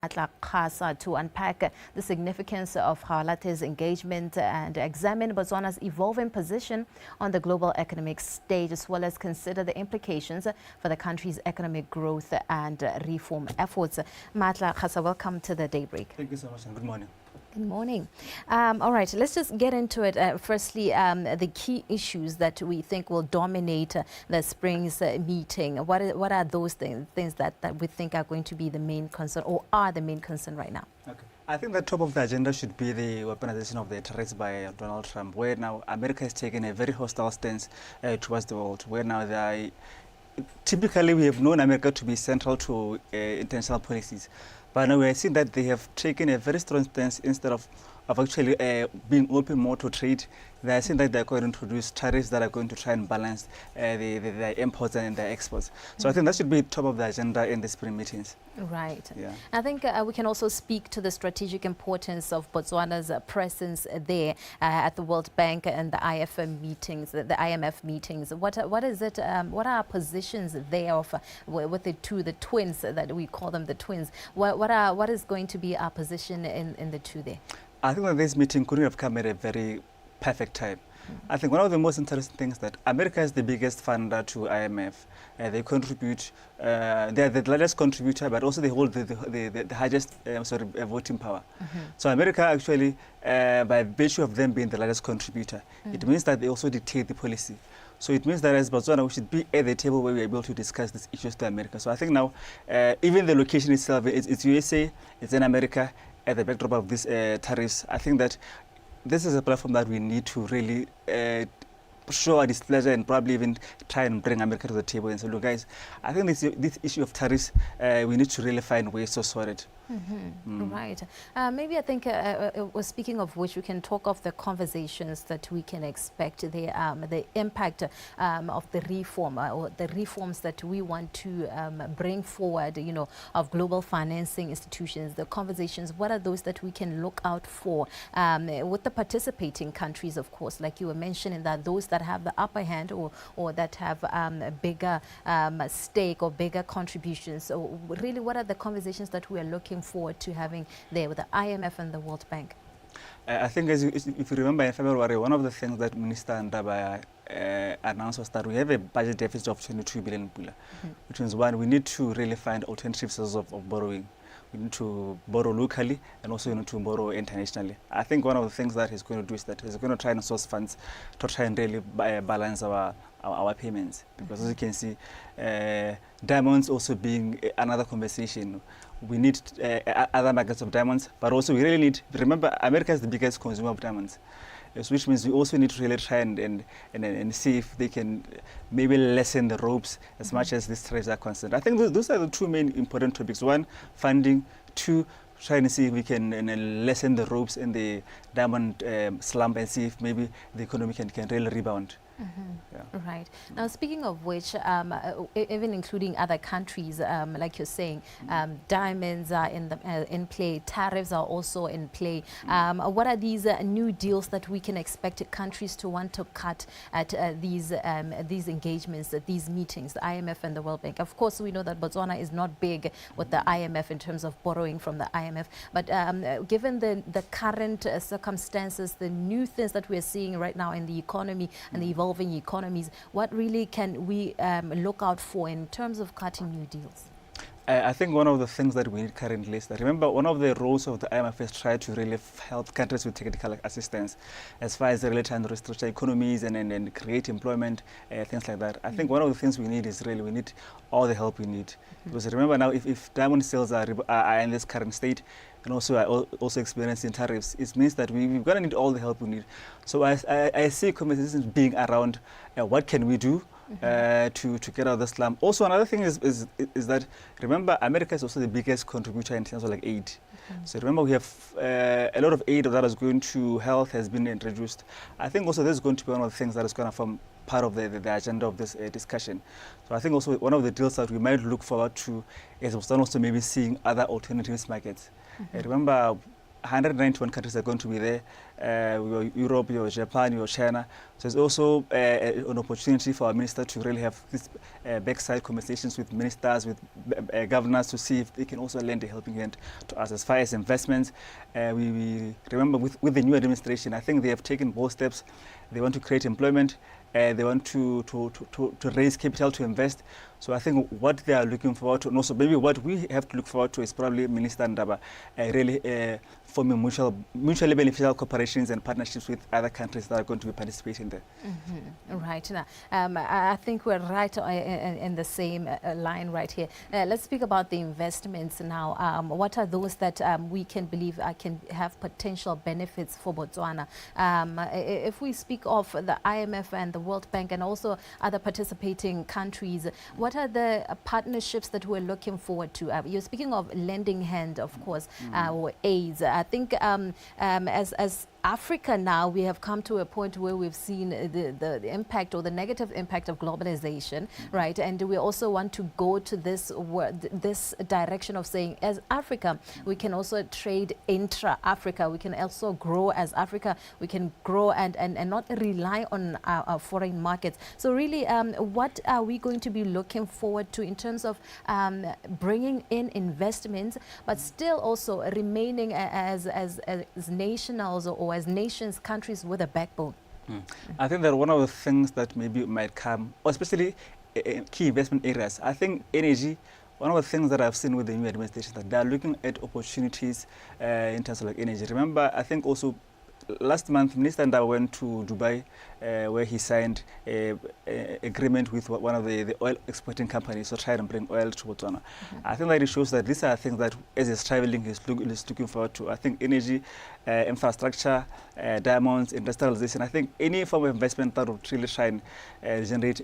Maatla Kgasa to unpack the significance of Gaolathe's engagement and examine Botswana's evolving position on the global economic stage, as well as consider the implications for the country's economic growth and reform efforts. Maatla Kgasa, welcome to the Daybreak. Thank you so much and good morning. Good morning. All right, let's just get into it. Firstly, the key issues that we think will dominate the spring's meeting. What are those things that we think are going to be the main concern, or are the main concern right now? Okay. I think the top of the agenda should be the weaponization of the tariffs by Donald Trump, where now America has taken a very hostile stance towards the world, where now typically we have known America to be central to international policies. But now we are seeing that they have taken a very strong stance instead of actually being open more to trade. They are saying that they are going to introduce tariffs that are going to try and balance their imports and their exports. So I think that should be top of the agenda in the spring meetings. Right. Yeah. I think we can also speak to the strategic importance of Botswana's presence there at the World Bank and the IMF meetings. What is it? What are our positions there of with the twins that we call them the twins? What is going to be our position in the two there? I think that this meeting couldn't have come at a very perfect time. I think one of the most interesting things that America is the biggest funder to IMF. They contribute, they are the largest contributor, but also they hold the highest voting power. So America actually, by virtue of them being the largest contributor, it means that they also dictate the policy. So it means that as Botswana, we should be at the table where we are able to discuss these issues to America. So I think now, even the location itself, it's USA, it's in America, at the backdrop of these tariffs. I think that this is a platform that we need to really show our displeasure and probably even try and bring America to the table and say, look guys, I think this issue of tariffs, we need to really find ways to sort it. Right. Maybe I think, speaking of which, we can talk of the conversations that we can expect, the impact of the reform or the reforms that we want to bring forward, you know, of global financing institutions, the conversations. What are those that we can look out for with the participating countries, of course, like you were mentioning, that those that have the upper hand or that have a bigger stake or bigger contributions. So really, what are the conversations that we are looking forward to having there with the IMF and the World Bank? I think, if you remember, in February, one of the things that Minister Ndaba announced was that we have a budget deficit of 22 billion, which means, one, we need to really find alternative sources of borrowing. We need to borrow locally and also need to borrow internationally. I think one of the things that he's going to do is that he's going to try and source funds to try and really balance our payments. Because as you can see, diamonds also being another conversation. We need other markets of diamonds, but also we really need, remember, America is the biggest consumer of diamonds. Which means we also need to really try and see if they can maybe lessen the ropes as much as these trades are concerned. I think those are the two main important topics. One, funding. Two, trying to see if we can lessen the ropes in the diamond slump and see if maybe the economy can really rebound. Yeah. Right. Now, speaking of which, even including other countries, like you're saying, diamonds are in play, tariffs are also in play. What are these new deals that we can expect countries to want to cut at these engagements, at these meetings, the IMF and the World Bank? Of course, we know that Botswana is not big with the IMF in terms of borrowing from the IMF, but given the current circumstances, the new things that we're seeing right now in the economy and the evolving economies, what really can we look out for in terms of cutting new deals? I think one of the things that we need currently is that, remember, one of the roles of the IMF is try to really help countries with technical assistance as far as really trying to restructure economies and create employment, things like that. I think one of the things we need is really, we need all the help we need. Because remember now, if diamond sales are in this current state, and also are also experiencing tariffs, it means that we're going to need all the help we need. So I see conversations being around what can we do to get out of the slump. Also, another thing is that, remember, America is also the biggest contributor in terms of like aid. So remember, we have a lot of aid that is going to health has been introduced. I think also this is going to be one of the things that is going to form part of the agenda of this discussion. So I think also one of the deals that we might look forward to is also maybe seeing other alternatives markets. Remember, 191 countries are going to be there. Your Europe, your Japan, your China. So it's also an opportunity for our minister to really have this backside conversations with ministers, with governors, to see if they can also lend a helping hand to us. As far as investments, we remember with the new administration, I think they have taken bold steps. They want to create employment. They want to raise capital to invest. So I think what they are looking forward to, and also maybe what we have to look forward to, is probably Minister Ndaba really forming mutually beneficial cooperations and partnerships with other countries that are going to be participating there. Right. Now, I think we're right in the same line right here. Let's speak about the investments now. What are those that we can believe can have potential benefits for Botswana? If we speak of the IMF and the World Bank and also other participating countries, what are the partnerships that we're looking forward to? You're speaking of lending hand, of course, or aids. I think as Africa now, we have come to a point where we've seen the impact or the negative impact of globalization, right? And we also want to go to this direction of saying, as Africa, we can also trade intra-Africa. We can also grow as Africa. We can grow and not rely on our foreign markets. So really, what are we going to be looking forward to in terms of bringing in investments, but still also remaining as nationals or as nations, countries with a backbone? I think that one of the things that maybe might come, or especially in key investment areas, I think energy, one of the things that I've seen with the new administration, that they are looking at opportunities in terms of like energy. Remember, I think also last month, Minister Ndaba went to Dubai, where he signed an agreement with one of the oil exporting companies to try and bring oil to Botswana. I think that it shows that these are things that, as he's traveling, he's looking forward to. I think energy, infrastructure, diamonds, industrialization. I think any form of investment that would really try and generate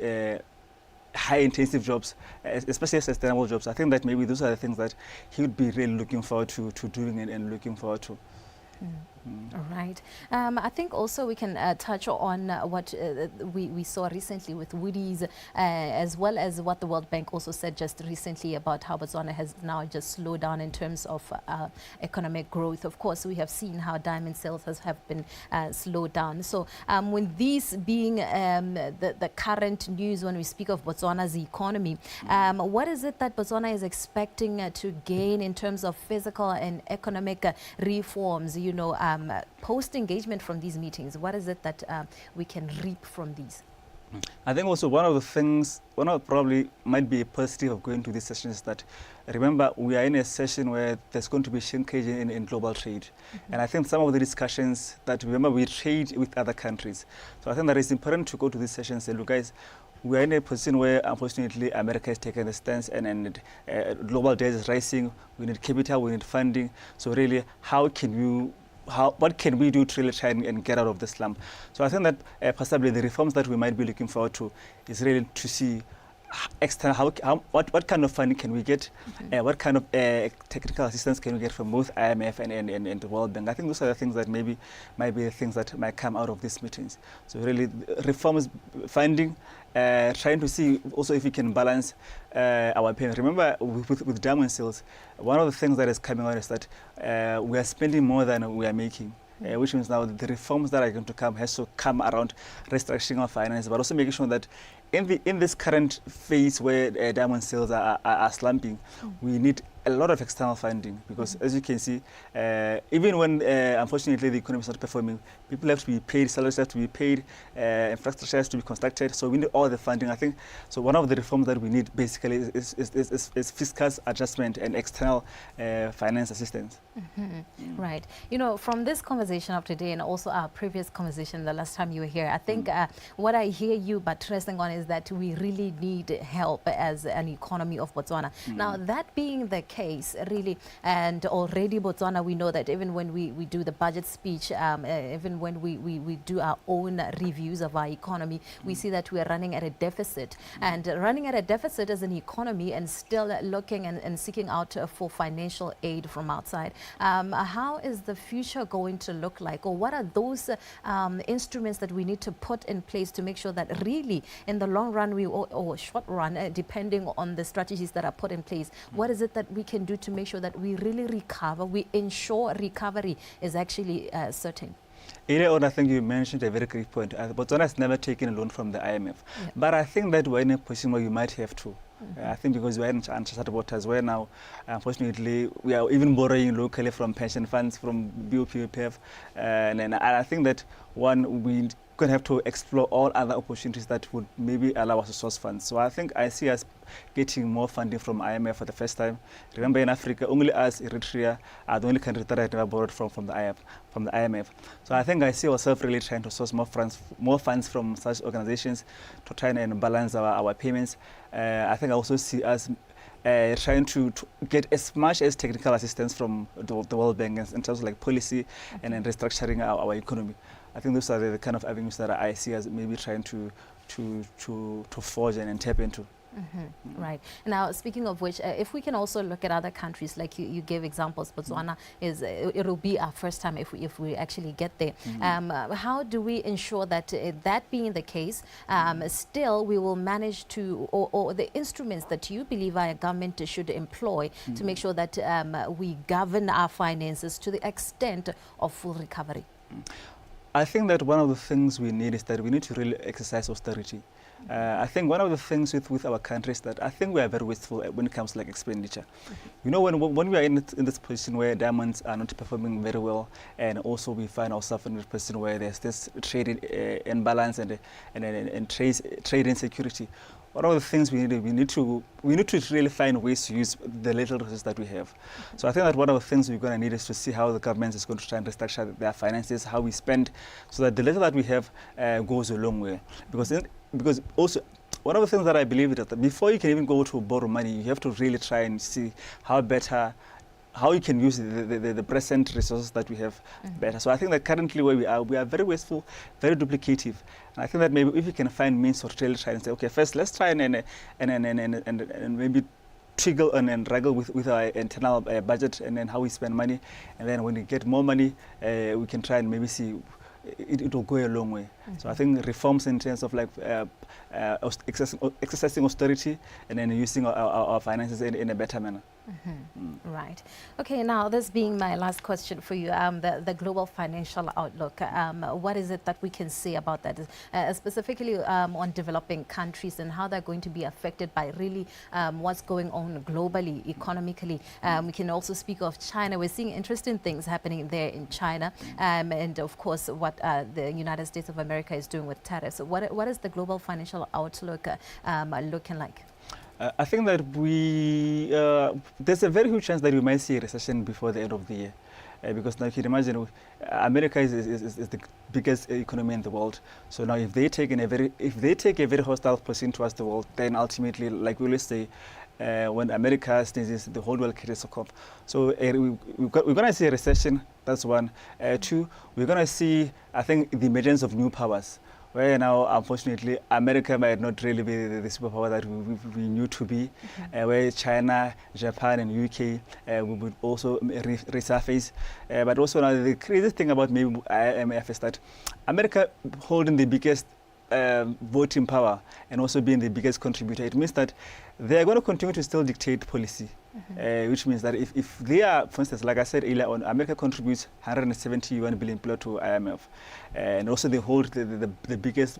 high-intensive jobs, especially sustainable jobs. I think that maybe those are the things that he would be really looking forward to doing and looking forward to. All right. I think also we can touch on what we saw recently with Woody's, as well as what the World Bank also said just recently about how Botswana has now just slowed down in terms of economic growth. Of course, we have seen how diamond sales have been slowed down. So when these being the current news, when we speak of Botswana's economy, what is it that Botswana is expecting to gain in terms of physical and economic reforms, you know, post-engagement from these meetings? What is it that we can reap from these? I think also one of the things, probably might be a positive of going to these sessions, is that, remember, we are in a session where there's going to be shrinkage in global trade. And I think some of the discussions that, remember, we trade with other countries. So I think that it's important to go to these sessions and say, look, guys, we are in a position where, unfortunately, America has taken a stance and global debt is rising. We need capital, we need funding. So really, what can we do to really try and get out of this slump? So I think that possibly the reforms that we might be looking forward to is really to see what kind of funding can we get, what kind of technical assistance can we get from both IMF and the World Bank. I think those are the things that maybe might be the things that might come out of these meetings. So really, reforms, funding, trying to see also if we can balance our payment. Remember, with diamond sales, one of the things that is coming out is that we are spending more than we are making. Which means now the reforms that are going to come has to come around restructuring our finance, but also making sure that in this current phase where diamond sales are slumping, we need a lot of external funding, because as you can see, even when unfortunately the economy is not performing, people have to be paid, salaries have to be paid, infrastructure has to be constructed, so we need all the funding. I think so one of the reforms that we need basically is fiscal adjustment and external finance assistance. Right. You know, from this conversation of today and also our previous conversation the last time you were here, I think what I hear you buttressing on is that we really need help as an economy of Botswana. Now, that being the case, really, and already Botswana, we know that even when we do the budget speech, even when we do our own reviews of our economy, we see that we are running at a deficit. And running at a deficit as an economy and still looking and seeking out for financial aid from outside. How is the future going to look like? Or what are those instruments that we need to put in place to make sure that really in the long run or short run, depending on the strategies that are put in place, what is it that we can do to make sure that we really recover, we ensure recovery is actually certain? Earlier on, I think you mentioned a very great point. Botswana has never taken a loan from the IMF. Yeah. But I think that we're in a position where you might have to. I think because we're in uncharted waters where now, unfortunately, we are even borrowing locally from pension funds, from BOP, UPF. And I think that, one, we going to have to explore all other opportunities that would maybe allow us to source funds. So I think I see us getting more funding from IMF for the first time. Remember, in Africa, only us, Eritrea, are the only countries that have never borrowed from the IMF. So I think I see ourselves really trying to source more funds from such organizations to try and balance our payments. I think I also see us trying to get as much as technical assistance from the World Bank in terms of like policy and then restructuring our economy. I think those are the kind of avenues that I see as maybe trying to forge and tap into. Right. Now, speaking of which, if we can also look at other countries, like you gave examples, Botswana is it'll be our first time if we actually get there. How do we ensure that that being the case, still we will manage to, or the instruments that you believe our government should employ to make sure that we govern our finances to the extent of full recovery? I think that one of the things we need is that we need to really exercise austerity. I think one of the things with our country is that I think we are very wasteful when it comes to like expenditure. You know, when we are in this position where diamonds are not performing very well, and also we find ourselves in this position where there's this trade imbalance and trade insecurity. One of the things we need to really find ways to use the little resources that we have. So I think that one of the things we're going to need is to see how the government is going to try and restructure their finances, how we spend, so that the little that we have goes a long way. Because also, one of the things that I believe is that before you can even go to borrow money, you have to really try and see how you can use the present resources that we have better. So I think that currently where we are very wasteful, very duplicative. And I think that maybe if we can find means to really try and say, okay, first let's try and maybe trigger and wrangle with our internal budget and then how we spend money. And then when we get more money, we can try and maybe see it will go a long way. So I think reforms in terms of like exercising austerity and then using our finances in a better manner. Right. Okay, now this being my last question for you, the global financial outlook, what is it that we can say about that, specifically on developing countries and how they're going to be affected by really what's going on globally, economically? We can also speak of China. We're seeing interesting things happening there in China, and of course what the United States of America is doing with tariffs. So what is the global financial outlook looking like? I think that there's a very huge chance that we might see a recession before the end of the year. Because now you can imagine America is the biggest economy in the world. So now if they take a very hostile position towards the world, then ultimately, like we always say, when America sneezes, the whole world catches a cough. So we're going to see a recession. That's one. Two, we're going to see, I think, the emergence of new powers. Where now, unfortunately, America might not really be the superpower that we knew to be. Where China, Japan, and UK would also resurface. But also now the crazy thing about maybe IMF is that America holding the biggest voting power and also being the biggest contributor, it means that they are going to continue to still dictate policy. Which means that if they are, for instance, like I said earlier on, America contributes 171 billion to IMF, and also they hold the biggest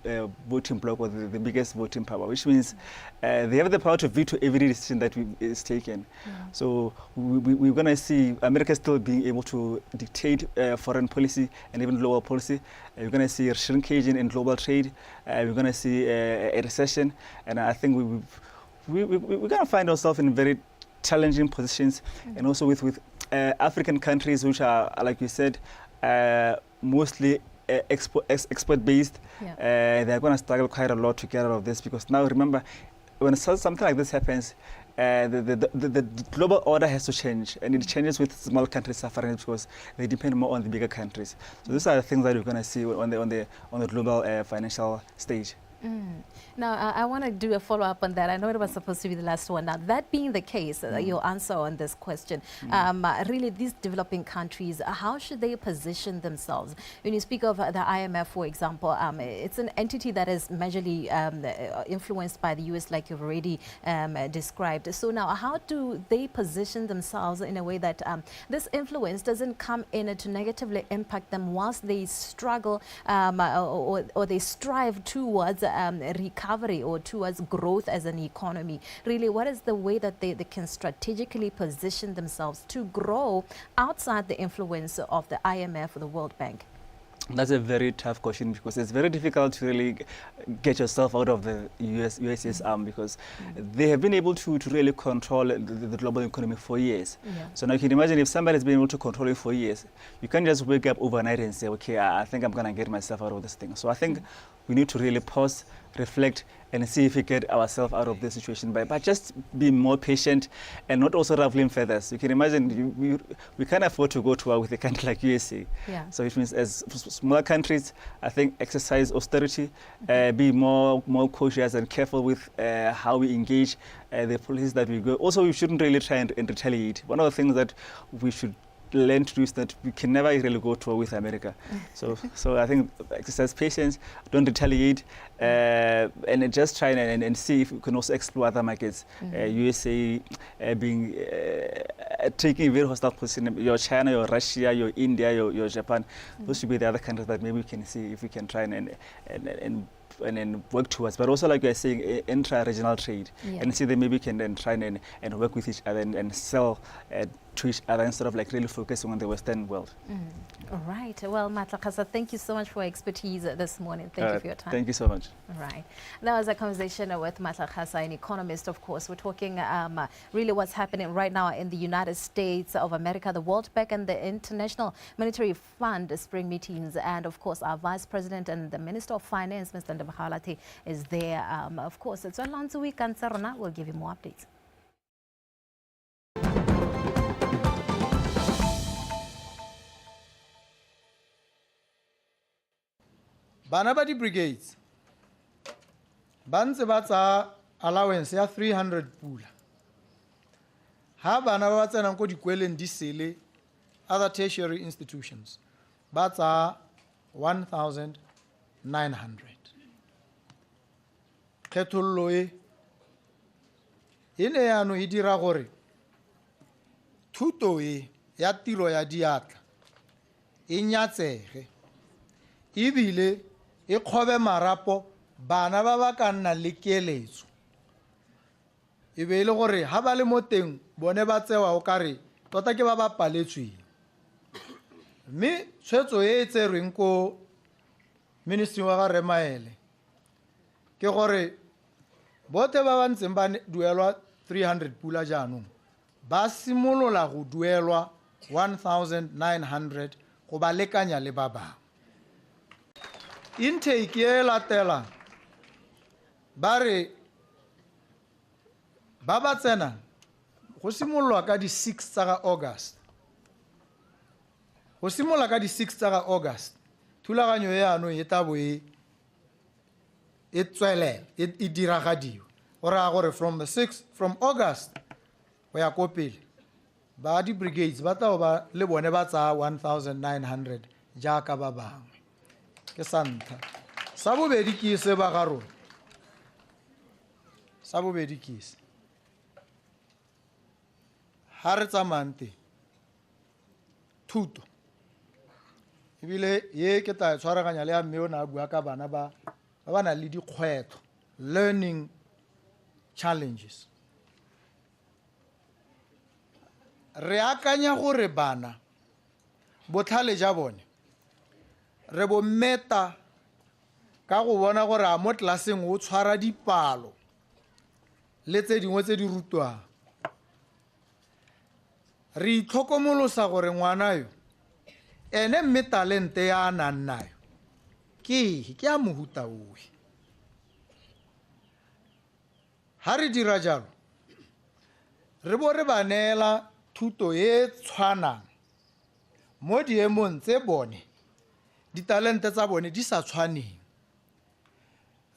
voting bloc or the biggest voting power, which means they have the power to veto every decision that is taken. So we're going to see America still being able to dictate foreign policy and even global policy. We're going to see a shrinkage in global trade. We're going to see a recession, and I think we're going to find ourselves in very challenging positions, and also with African countries which are, like you said, mostly export-based. They're going to struggle quite a lot to get out of this, because now remember, when something like this happens, the global order has to change, and it changes with small countries suffering because they depend more on the bigger countries. So these are the things that we're going to see on the global financial stage. Now, I want to do a follow-up on that. I know it was supposed to be the last one. Now, that being the case, your answer on this question, really these developing countries, how should they position themselves? When you speak of the IMF, for example, it's an entity that is majorly influenced by the US, like you've already described. So now, how do they position themselves in a way that this influence doesn't come in to negatively impact them whilst they struggle or they strive towards recovery or towards growth as an economy? Really, what is the way that they can strategically position themselves to grow outside the influence of the IMF or the World Bank? That's a very tough question because it's very difficult to really get yourself out of the US's arm because they have been able to really control the global economy for years. So now you can imagine if somebody's been able to control it for years, you can't just wake up overnight and say, okay, I think I'm going to get myself out of this thing. So I think we need to really pause, reflect, and see if we get ourselves out of this situation by just being more patient and not also ruffling feathers. You can imagine we can't afford to go to war with a country like USA. So it means as smaller countries, I think exercise austerity, be more cautious and careful with how we engage the policies that we go. Also, we shouldn't really try and retaliate. One of the things that we should learn to do is that we can never really go to war with America. So I think exercise patience, don't retaliate, and just try and see if we can also explore other markets. USA being taking a very hostile position. Your China, your Russia, your India, your Japan. Those should be the other countries that maybe we can see if we can try and then work towards, but also like you're saying, intra-regional trade, and see that maybe we can then try and work with each other and sell to each other instead of like really focusing on the Western world. All right. Well, Maatla, Kgasa, thank you so much for your expertise this morning. Thank you for your time. Thank you so much. All right. That was a conversation with Maatla Kgasa, an economist, of course. We're talking really what's happening right now in the United States of America, the World Bank and the International Monetary Fund spring meetings. And of course, our Vice President and the Minister of Finance, Mr. Ndaba Gaolathe, is there. Of course, it's on Lanzu Week and Sarona. We'll give you more updates. Bana ba di-brigades ba ntse ba tsa allowance ya 300 pula ha bana ba tsenang ko dikweleng di sele other tertiary institutions ba tsa 1,900. Kgethollo e ne yano e dira gore thuto e ya tiro ya diatla e nyatsege ebile e kgobe marapo bana ba ba ka nna le keeletso e be le gore ha ba le mo teng bone ba tsewa o kare tota ke ba ba paletsweng mme tshwetso e tserweng ko ministry wa ga Remaele ke gore bote ba ba ntseng ba duelwa 300 pula jaanong ba simolola go duelwa 1,900 go ba lekanya le ba bangwe. Intake e latela ba re ba ba tsena go simolwa ka di 6 tsa August. Go simolwa ka di 6 tsa August thulaganyo ya ano e tabo e tswele e diragadiwa ora gore from the 6th from August go ya ko pele ba di brigades ba tla ba le bone ba tsa 1,900 jaaka ba bangwe ke santa sa bobedi ke se ba garo sa bobedi ke se ha re tsamante thuto ebile ye ke tla tshwaraganya le ya mme o na bua ka bana ba na le dikgwetlho learning challenges. Re akanya gore bana botlhale ja bone re bo meta ka go bona gore a mo tlaseng o tshwara dipalo le tse dingwe tse di rutwang. Re itlhokomolosa gore ngwana yo ene mme talente ya nang nayo ke a mohuta oe. Ha re dira jalo re bo re ba neela thuto e tshwanang mo diemong tse bone ditalente tsa bone di sa tshwaneng.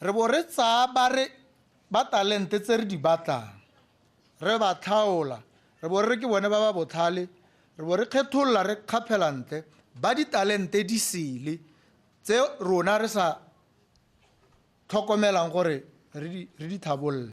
re bo re tsaya ba talente tse re di batlang re ba thaola re bo re ke bone ba ba botlhale re bo re kgetholola re kgaphelantle ba di talente di sele tse rona re sa tlhokomelang gore re di thabolle